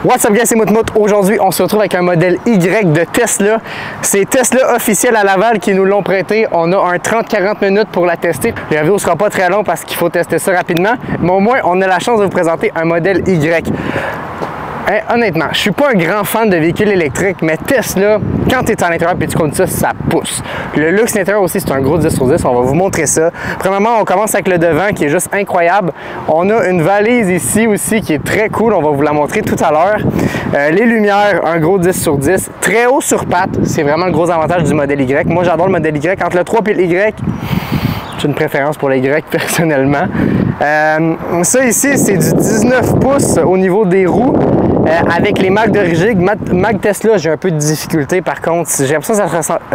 What's up guys, c'est Moutmout. Aujourd'hui, on se retrouve avec un modèle Y de Tesla. C'est Tesla officiel à Laval qui nous l'ont prêté. On a un 30-40 minutes pour la tester. La vidéo ne sera pas très longue parce qu'il faut tester ça rapidement. Mais au moins, on a la chance de vous présenter un modèle Y. Honnêtement, je suis pas un grand fan de véhicules électriques, mais Tesla, quand tu es à l'intérieur et tu conduis ça, ça pousse. Le luxe intérieur aussi, c'est un gros 10 sur 10, on va vous montrer ça. Premièrement, on commence avec le devant qui est juste incroyable. On a une valise ici aussi qui est très cool, on va vous la montrer tout à l'heure. Les lumières, un gros 10 sur 10. Très haut sur pattes, c'est vraiment le gros avantage du modèle Y. Moi, j'adore le modèle Y. Entre le 3 et le Y, j'ai une préférence pour les Y personnellement. Ça ici, c'est du 19 pouces au niveau des roues. Avec les Mag de Rigid, Mag Tesla, j'ai un peu de difficulté par contre. J'ai l'impression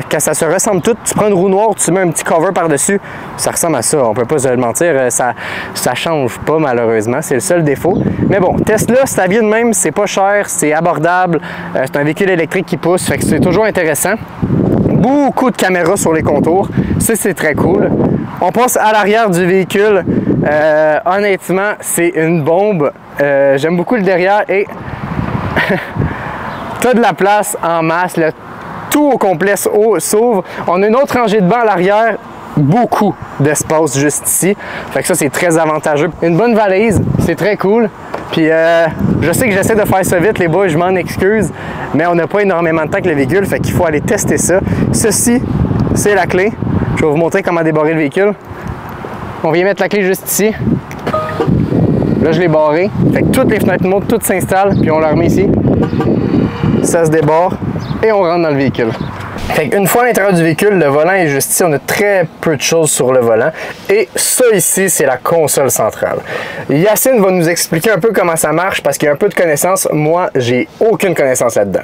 que ça se ressemble tout. Tu prends une roue noire, tu mets un petit cover par-dessus, ça ressemble à ça. On peut pas se le mentir, ça change pas malheureusement. C'est le seul défaut. Mais bon, Tesla, c'est bien de même, c'est pas cher, c'est abordable. C'est un véhicule électrique qui pousse, fait que c'est toujours intéressant. Beaucoup de caméras sur les contours, ça c'est très cool. On passe à l'arrière du véhicule. Honnêtement, c'est une bombe. J'aime beaucoup le derrière et t'as de la place en masse. Le tout au complet s'ouvre. On a une autre rangée de bancs à l'arrière. Beaucoup d'espace juste ici. Fait que ça, c'est très avantageux. Une bonne valise, c'est très cool. Puis je sais que j'essaie de faire ça vite, les boys, je m'en excuse. Mais on n'a pas énormément de temps avec le véhicule. Fait qu'il faut aller tester ça. Ceci, c'est la clé. Je vais vous montrer comment débarrer le véhicule. On vient mettre la clé juste ici. Là, je l'ai barré. Fait que toutes les fenêtres montent, toutes s'installent, puis on la remet ici. Ça se débarre et on rentre dans le véhicule. Fait qu'une fois à l'intérieur du véhicule, le volant est juste ici. On a très peu de choses sur le volant. Et ça ici, c'est la console centrale. Yacine va nous expliquer un peu comment ça marche parce qu'il y a un peu de connaissances. Moi, j'ai aucune connaissance là-dedans.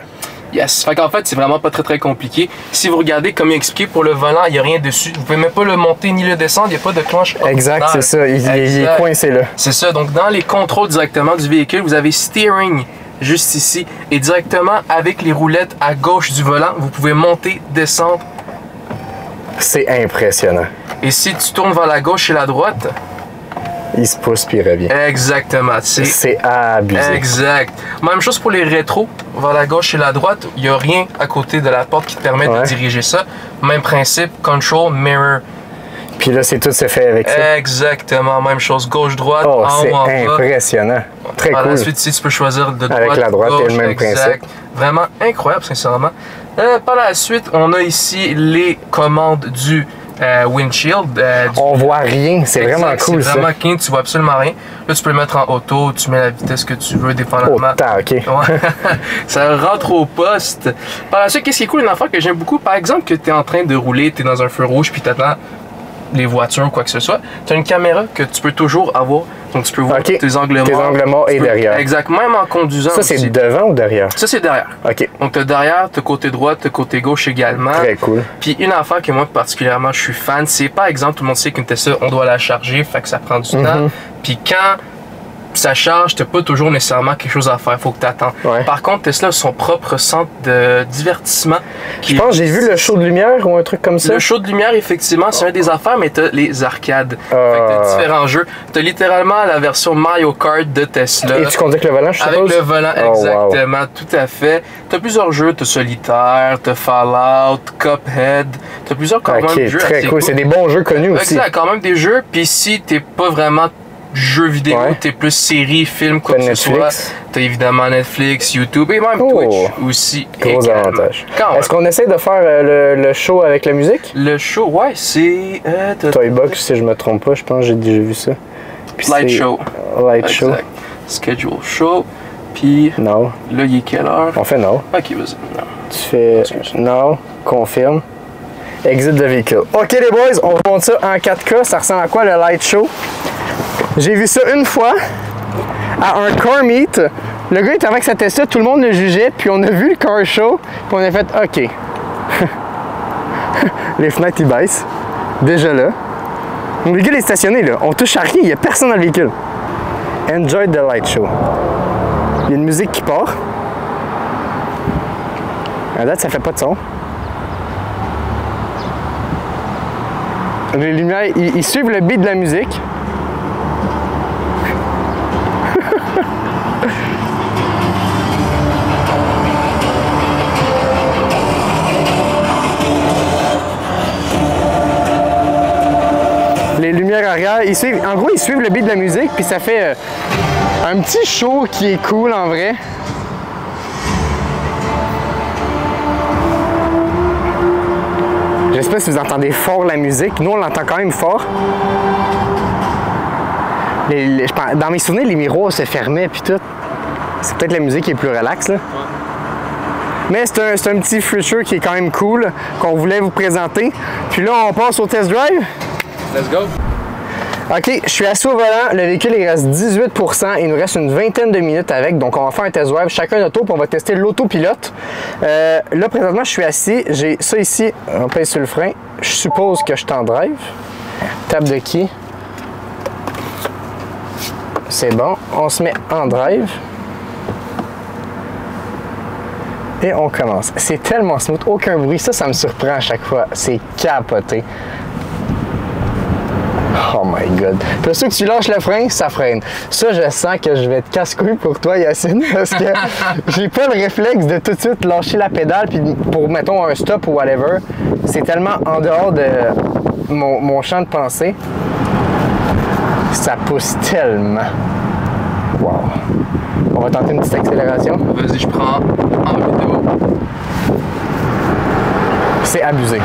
Yes. Fait qu'en fait, c'est vraiment pas très compliqué. Si vous regardez, comme il a expliqué, pour le volant, il n'y a rien dessus. Vous pouvez même pas le monter ni le descendre. Il n'y a pas de clenche. Exact, c'est ça. Il est coincé là. C'est ça. Donc, dans les contrôles directement du véhicule, vous avez steering juste ici. Et directement avec les roulettes à gauche du volant, vous pouvez monter, descendre. C'est impressionnant. Et si tu tournes vers la gauche et la droite, il se pousse puis il revient. Exactement. C'est abusé. Exact. Même chose pour les rétros. Vers la gauche et la droite, il n'y a rien à côté de la porte qui te permet de diriger ça. Même principe, control, mirror. Puis là, c'est tout se fait avec ça. Exactement. Même chose, gauche-droite, en haut, en bas. C'est impressionnant. Très cool. Par la suite, ici, tu peux choisir de droite, avec la droite, gauche, et le même principe. Vraiment incroyable, sincèrement. Par la suite, on a ici les commandes du windshield. On voit rien, c'est vraiment cool ça. C'est vraiment clean, tu vois absolument rien. Là, tu peux le mettre en auto, tu mets la vitesse que tu veux, dépendamment. Ok. Ouais. Ça rentre au poste. Par la suite, qu'est-ce qui est cool, une affaire que j'aime beaucoup, par exemple, que tu es en train de rouler, tu es dans un feu rouge, puis tu attends les voitures ou quoi que ce soit, tu as une caméra que tu peux toujours avoir. Donc, tu peux voir tes angles morts. Tes angles morts et derrière. Exact, même en conduisant. Ça, c'est devant ou derrière? Ça, c'est derrière. OK. Donc, tu as derrière, tu as côté droit, tu as côté gauche également. Très cool. Puis, une affaire que moi, particulièrement, je suis fan, c'est par exemple, tout le monde sait qu'une Tesla, on doit la charger, fait que ça prend du temps. Puis, quand ça charge, t'as pas toujours nécessairement quelque chose à faire, faut que tu attends. Par contre, Tesla a son propre centre de divertissement. Je pense que j'ai vu le show de lumière ou un truc comme ça. Le show de lumière, effectivement, c'est un des affaires, mais t'as les arcades. Fait que t'as différents jeux. T'as littéralement la version Mario Kart de Tesla. Et tu conduis avec le volant, je suppose? Avec le volant, exactement, tout à fait. T'as plusieurs jeux, t'as Solitaire, t'as Fallout, Cuphead. T'as plusieurs quand même jeux. Très cool, c'est des bons jeux connus aussi. Exact, quand même des jeux. Puis si t'es pas vraiment jeux vidéo, t'es plus séries, films, quoi que ce soit. T'as évidemment Netflix, YouTube et même Twitch aussi. Gros avantage. Est-ce qu'on essaie de faire le show avec la musique? Le show, ouais, c'est... Toybox, si je me trompe pas, je pense que j'ai déjà vu ça. Light show. Light show. Schedule show. Puis... Non. Là, il est quelle heure? On fait non. Ok, vas-y. Tu fais non, confirme. Exit de véhicule. Ok les boys, on remonte ça en 4K. Ça ressemble à quoi le light show? J'ai vu ça une fois à un car meet. Le gars était avec sa Tesla, tout le monde le jugeait, puis on a vu le car show, puis on a fait OK. Les fenêtres ils baissent. Déjà là. Le véhicule est stationné là. On touche à rien, il n'y a personne dans le véhicule. Enjoy the light show. Il y a une musique qui part. À date, ça fait pas de son. Les lumières, ils suivent le beat de la musique. lumière arrière. En gros, ils suivent le beat de la musique, puis ça fait un petit show qui est cool en vrai. Je sais pas si vous entendez fort la musique. Nous, on l'entend quand même fort. Dans mes souvenirs, les miroirs se fermaient puis tout. C'est peut-être la musique qui est plus relaxe, là. Ouais. Mais c'est un petit feature qui est quand même cool, qu'on voulait vous présenter. Puis là, on passe au test drive. Let's go! OK, je suis assis au volant. Le véhicule, il reste 18 %. Il nous reste une vingtaine de minutes avec. Donc, on va faire un test drive, chacun notre tour, puis on va tester l'autopilote. Là, présentement, je suis assis. J'ai ça ici. On pèse sur le frein. Je suppose que je suis en drive. Table de key. C'est bon. On se met en drive. Et on commence. C'est tellement smooth. Aucun bruit. Ça me surprend à chaque fois. C'est capoté. Oh my god. Puis sûr que tu lâches le frein, ça freine. Ça, je sens que je vais être casse-couille pour toi, Yacine, parce que j'ai pas le réflexe de tout de suite lâcher la pédale puis pour, mettons, un stop ou whatever. C'est tellement en dehors de mon champ de pensée. Ça pousse tellement. Wow. On va tenter une petite accélération. Vas-y, je prends en vidéo. C'est abusé.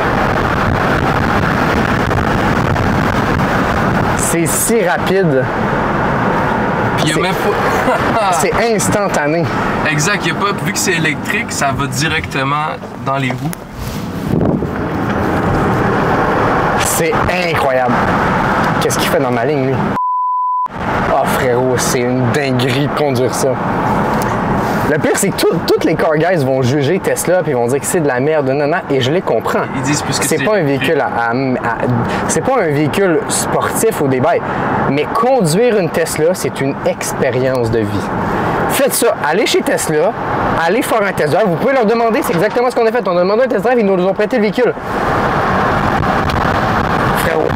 C'est si rapide. Puis il y a même pas... C'est instantané. Exact, il y a pas... Vu que c'est électrique, ça va directement dans les roues. C'est incroyable. Qu'est-ce qu'il fait dans ma ligne, lui? Oh frérot, c'est une dinguerie de conduire ça. Le pire, c'est que tous les car guys vont juger Tesla puis vont dire que c'est de la merde, non, et je les comprends. Ils disent plus que c'est pas un véhicule c'est pas un véhicule sportif ou des bails, mais conduire une Tesla, c'est une expérience de vie. Faites ça, allez chez Tesla, allez faire un test drive, vous pouvez leur demander, c'est exactement ce qu'on a fait. On a demandé un test drive, ils nous ont prêté le véhicule. Frérot.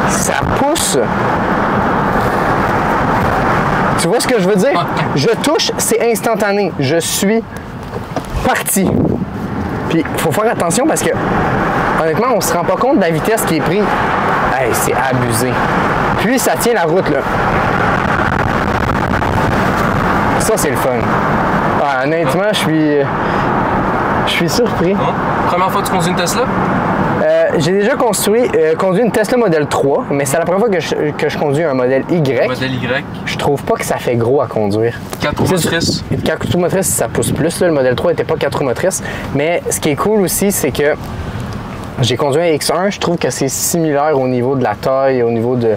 Ça pousse. Tu vois ce que je veux dire? Je touche, c'est instantané. Je suis parti. Puis, il faut faire attention parce que, honnêtement, on se rend pas compte de la vitesse qui est prise. Hey, c'est abusé. Puis, ça tient la route, là. Ça, c'est le fun. Ah, honnêtement, je suis surpris. Première fois que tu conduis une Tesla? J'ai déjà conduit une Tesla Model 3, mais c'est la première fois que je conduis un modèle Y. Modèle Y. Je trouve pas que ça fait gros à conduire. 4 roues motrices. 4 roues motrices, ça pousse plus. Là. Le Model 3 n'était pas 4 roues motrices. Mais ce qui est cool aussi, c'est que j'ai conduit un X1. Je trouve que c'est similaire au niveau de la taille, au niveau de...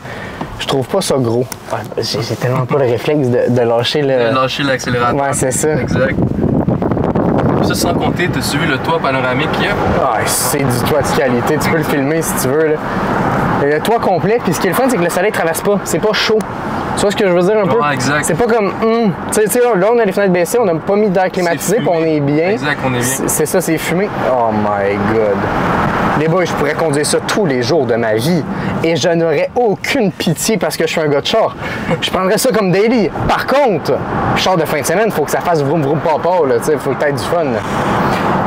Je trouve pas ça gros. J'ai tellement pas le réflexe de lâcher le... De lâcher l'accélérateur. Ouais, c'est ça. Exact. Ça, sans compter, tu as suivi le toit panoramique qu'il y a? Ah, c'est du toit de qualité. Tu peux le filmer si tu veux. Là. Le toit complet. Puis ce qui est le fun, c'est que le soleil ne traverse pas. C'est pas chaud. Tu vois ce que je veux dire un peu? Ouais, exact. C'est pas comme... Tu sais, là, on a les fenêtres baissées, on n'a pas mis d'air climatisé, puis on est bien. Exact, on est bien. C'est ça, c'est fumé. Oh my God. Les boys, je pourrais conduire ça tous les jours de ma vie et je n'aurais aucune pitié parce que je suis un gars de char. Je prendrais ça comme daily. Par contre, char de fin de semaine, il faut que ça fasse vroom vroom papa, là, tu sais, il faut que tu aies du fun. Là.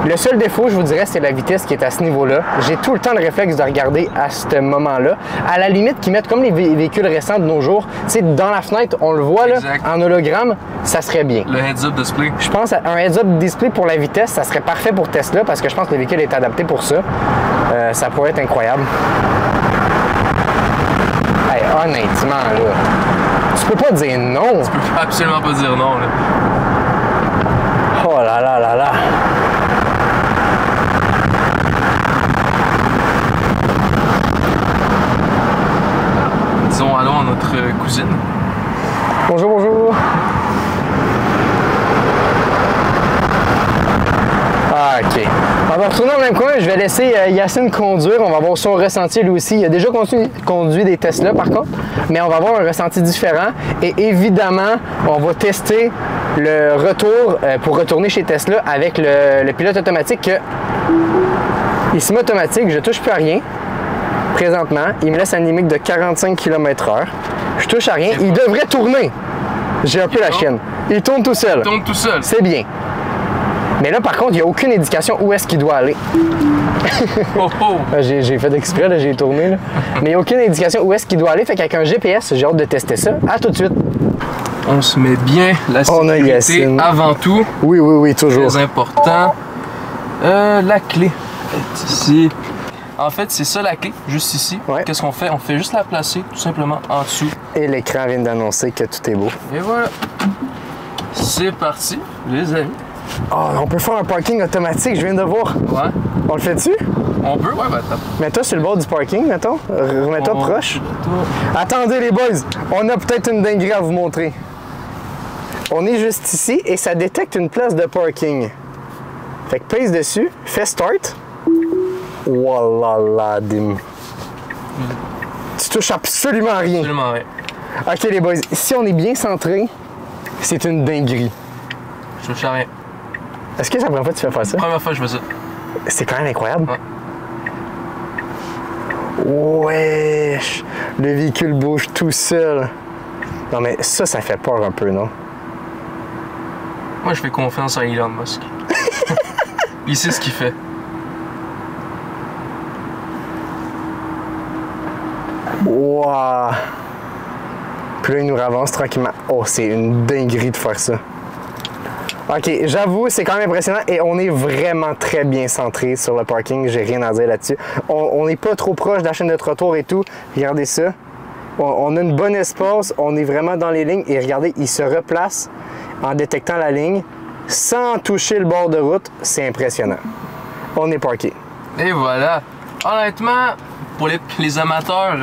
Le seul défaut, je vous dirais, c'est la vitesse qui est à ce niveau-là. J'ai tout le temps le réflexe de regarder à ce moment-là. À la limite, qu'ils mettent comme les véhicules récents de nos jours, tu sais, dans la fenêtre, on le voit, là, en hologramme, ça serait bien. Le heads-up display. Je pense qu'un heads-up display pour la vitesse, ça serait parfait pour Tesla parce que je pense que le véhicule est adapté pour ça. Ça pourrait être incroyable. Hey, honnêtement, là, tu peux pas dire non. Tu peux absolument pas dire non, là. Oh là là là là. Disons allô à notre cousine. Bonjour, bonjour. Ah, OK. On va retourner dans le même coin. Je vais laisser Yacine conduire. On va voir son ressenti lui aussi. Il a déjà conduit des Tesla par contre, mais on va avoir un ressenti différent. Et évidemment, on va tester le retour pour retourner chez Tesla avec le pilote automatique que il se met automatique. Je touche plus à rien. Présentement, il me laisse une limite de 45 km/h. Je touche à rien. Il devrait tourner. J'ai un peu la chienne. Il tourne tout seul. Il tourne tout seul. C'est bien. Mais là, par contre, il n'y a aucune indication où est-ce qu'il doit aller. Oh, oh. J'ai fait exprès, là, j'ai tourné. Là. Mais il n'y a aucune indication où est-ce qu'il doit aller. Fait qu'avec un GPS, j'ai hâte de tester ça. À tout de suite. On se met bien la sécurité avant tout. Oui, oui, oui, toujours. Très important. La clé est ici. En fait, c'est ça la clé, juste ici. Ouais. Qu'est-ce qu'on fait? On fait juste la placer tout simplement en dessous. Et l'écran vient d'annoncer que tout est beau. Et voilà. C'est parti, les amis. Oh, on peut faire un parking automatique, je viens de voir. Ouais. On le fait dessus? On peut, ouais, bah attends. Mets-toi sur le bord du parking, mettons. Remets-toi proche. Attendez les boys, on a peut-être une dinguerie à vous montrer. On est juste ici et ça détecte une place de parking. Fait que pèse dessus, fais start. Wallah, dim. Tu touches absolument à rien. Absolument rien. Ok les boys, si on est bien centré, c'est une dinguerie. Je touche à rien. Est-ce que c'est la première fois que tu fais faire ça? Première fois que je fais ça. C'est quand même incroyable. Ouais. Wesh! Le véhicule bouge tout seul. Non mais ça fait peur un peu, non? Moi, je fais confiance à Elon Musk. Il sait ce qu'il fait. Wow! Puis là, il nous avance tranquillement. Oh, c'est une dinguerie de faire ça. Ok, j'avoue, c'est quand même impressionnant et on est vraiment très bien centré sur le parking. J'ai rien à dire là-dessus. On n'est pas trop proche de la chaîne de trottoir et tout. Regardez ça. On a une bonne espace. On est vraiment dans les lignes. Et regardez, il se replace en détectant la ligne sans toucher le bord de route. C'est impressionnant. On est parké. Et voilà. Honnêtement, pour les amateurs,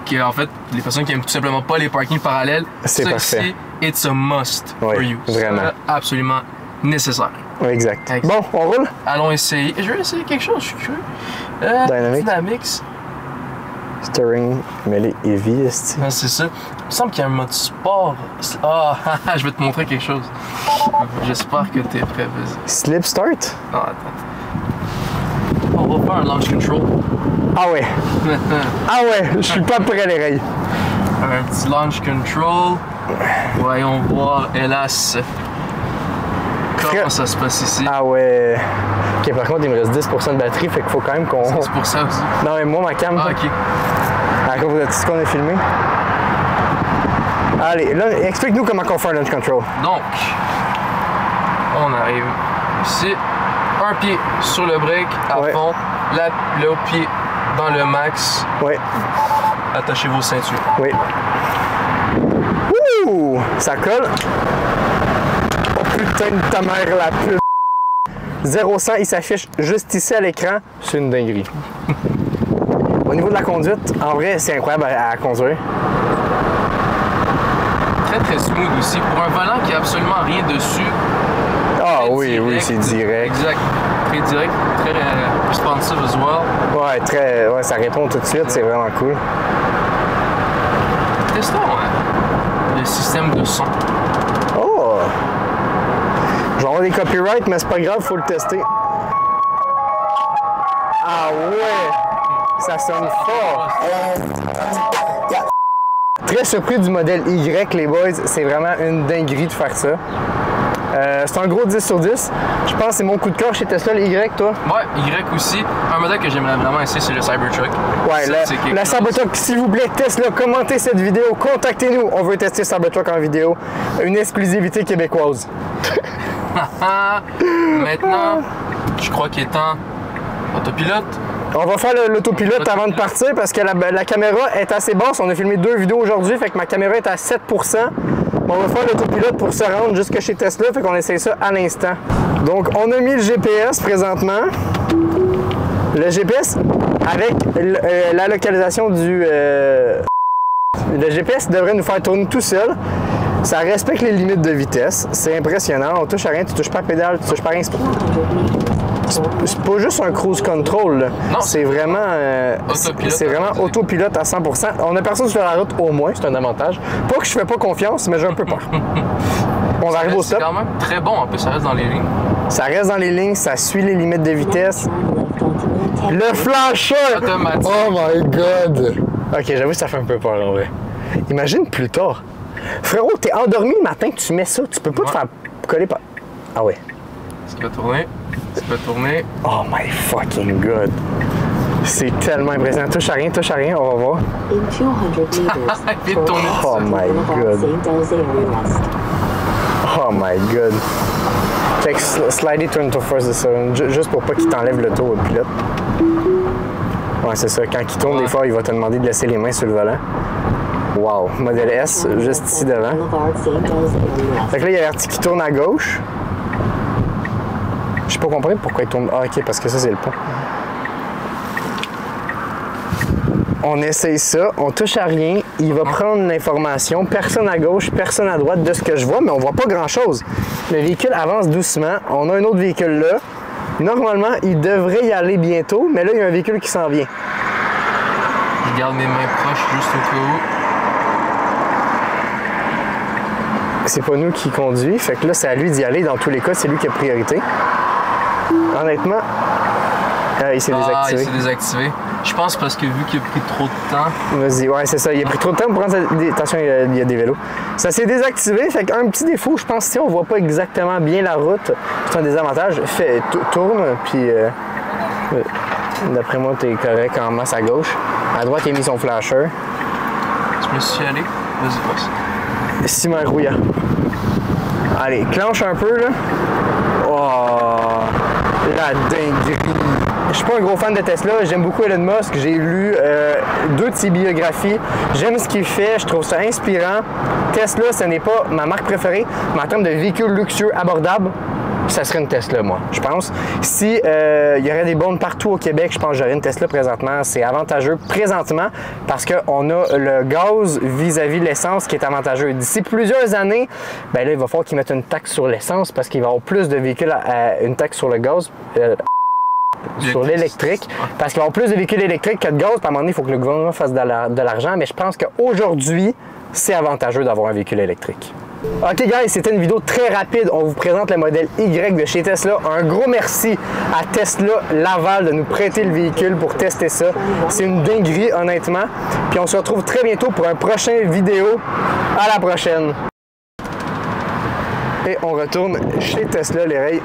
qui en fait, les personnes qui aiment tout simplement pas les parkings parallèles, c'est parfait. It's a must for you. Vraiment. C'est absolument nécessaire. Oui, exact. Bon, on roule? Allons essayer. Je vais essayer quelque chose, je suis curieux. Dynamics. Steering, mêlé heavy, est-ce que... C'est ça. Il me semble qu'il y a un mode sport. Ah, je vais te montrer quelque chose. J'espère que tu es prêt, vas-y. Slip start? Non, attends. On va faire un launch control. Ah ouais. Ah ouais, je suis pas prêt les rails. Un petit launch control. Voyons voir, hélas. Comment ça se passe ici? Ah ouais. Ok, par contre, il me reste 10% de batterie, fait qu'il faut quand même qu'on... 10% aussi? Non, mais moi, ma cam... Ah, ok. À cause de tout ce qu'on a filmé. Allez, là, explique-nous comment on fait un launch control. Donc, on arrive ici. Un pied sur le break à fond. L'autre pied dans le max. Oui. Attachez vos ceintures. Oui. Ouh! Ça colle. Oh putain de ta mère, la pub. 0-100, il s'affiche juste ici à l'écran. C'est une dinguerie. Au niveau de la conduite, en vrai, c'est incroyable à conduire. Très très smooth aussi. Pour un volant qui n'a absolument rien dessus. Ah oui, direct, oui, c'est direct. Exact. Très direct, très responsive as well. Ouais, très, ouais, ça répond tout de suite, c'est vraiment cool. Testons le système de son. Oh! Je vais avoir des copyrights, mais c'est pas grave, faut le tester. Ah ouais! Ça sonne fort! Très surpris du modèle Y, les boys. C'est vraiment une dinguerie de faire ça. C'est un gros 10 sur 10. Je pense que c'est mon coup de cœur chez Tesla, le Y, toi? Ouais, Y aussi. Un modèle que j'aimerais vraiment essayer, c'est le Cybertruck. Ouais, la Cybertruck, s'il vous plaît, Tesla, commentez cette vidéo, contactez-nous. On veut tester Cybertruck en vidéo. Une exclusivité québécoise. Maintenant, je crois qu'il est temps autopilote. On va faire l'autopilote avant de partir parce que la caméra est assez basse. On a filmé 2 vidéos aujourd'hui, fait que ma caméra est à 7%. On va faire l'autopilote pour se rendre jusque chez Tesla, fait qu'on essaye ça à l'instant. Donc, on a mis le GPS présentement. Le GPS avec la localisation du... le GPS devrait nous faire tourner tout seul. Ça respecte les limites de vitesse. C'est impressionnant. On touche à rien, tu touches pas à pédale, tu touches pas à rien. C'est pas juste un cruise control. C'est vraiment, autopilote à 100%. On a personne sur la route au moins, c'est un avantage. Pas que je fais pas confiance, mais j'ai un peu peur. On arrive au stop. C'est quand même très bon, en plus ça reste dans les lignes. Ça reste dans les lignes, ça suit les limites de vitesse. Le flasher! Automatique. Oh my god! Ok, j'avoue que ça fait un peu peur en vrai. Imagine plus tard. Frérot, t'es endormi le matin, tu mets ça, tu peux pas te faire coller par... Ah ouais. Ça peut tourner. Ça peut tourner. Oh my fucking god. C'est tellement impressionnant. Touche à rien, on va voir. Oh my god. Oh my god. Check, slide it to first, c'est ça. Juste pour pas qu'il t'enlève le tour au pilote. Ouais, c'est ça. Quand il tourne, des fois, il va te demander de laisser les mains sur le volant. Wow. Modèle S, juste ici devant. Fait que là, il y a l'averti qui tourne à gauche. Je pas compris pourquoi il tourne. Ah, ok, parce que ça, c'est le pont. On essaye ça, on touche à rien, il va prendre l'information, personne à gauche, personne à droite de ce que je vois, mais on voit pas grand chose. Le véhicule avance doucement, on a un autre véhicule là. Normalement, il devrait y aller bientôt, mais là, il y a un véhicule qui s'en vient. Je garde mes mains proches juste au cas où. C'est pas nous qui conduit, fait que là, c'est à lui d'y aller. Dans tous les cas, c'est lui qui a priorité. Honnêtement, il s'est désactivé. Il s'est désactivé. Je pense parce que vu qu'il a pris trop de temps. Vas-y, ouais, c'est ça. Il a pris trop de temps pour prendre sa... Attention, il y a des vélos. Ça s'est désactivé, fait qu'un petit défaut, je pense, si on voit pas exactement bien la route, c'est un désavantage. Tourne, puis d'après moi, t'es correct en masse à gauche. À droite, il a mis son flasher. Je me suis allé. Vas-y, passe. Ciment rouillant. Allez, clenche un peu, là. Oh, la dinguerie. Je suis pas un gros fan de Tesla, j'aime beaucoup Elon Musk, j'ai lu 2 de ses biographies, j'aime ce qu'il fait, je trouve ça inspirant. Tesla, ce n'est pas ma marque préférée, mais en termes de véhicules luxueux abordables, ça serait une Tesla, moi, je pense. Si il y aurait des bornes partout au Québec, je pense que j'aurais une Tesla présentement. C'est avantageux présentement parce qu'on a le gaz vis-à-vis l'essence qui est avantageux. D'ici plusieurs années, ben là, il va falloir qu'ils mettent une taxe sur l'essence parce qu'il va y avoir plus de véhicules à une taxe sur le gaz. Sur l'électrique, parce qu'il va y avoir plus de véhicules électriques que de gaz. Puis à un moment donné, il faut que le gouvernement fasse de l'argent, mais je pense qu'aujourd'hui, c'est avantageux d'avoir un véhicule électrique. Ok guys, c'était une vidéo très rapide. On vous présente le modèle Y de chez Tesla. Un gros merci à Tesla Laval de nous prêter le véhicule pour tester ça. C'est une dinguerie, honnêtement. Puis on se retrouve très bientôt pour un prochain vidéo. À la prochaine! Et on retourne chez Tesla, les rails.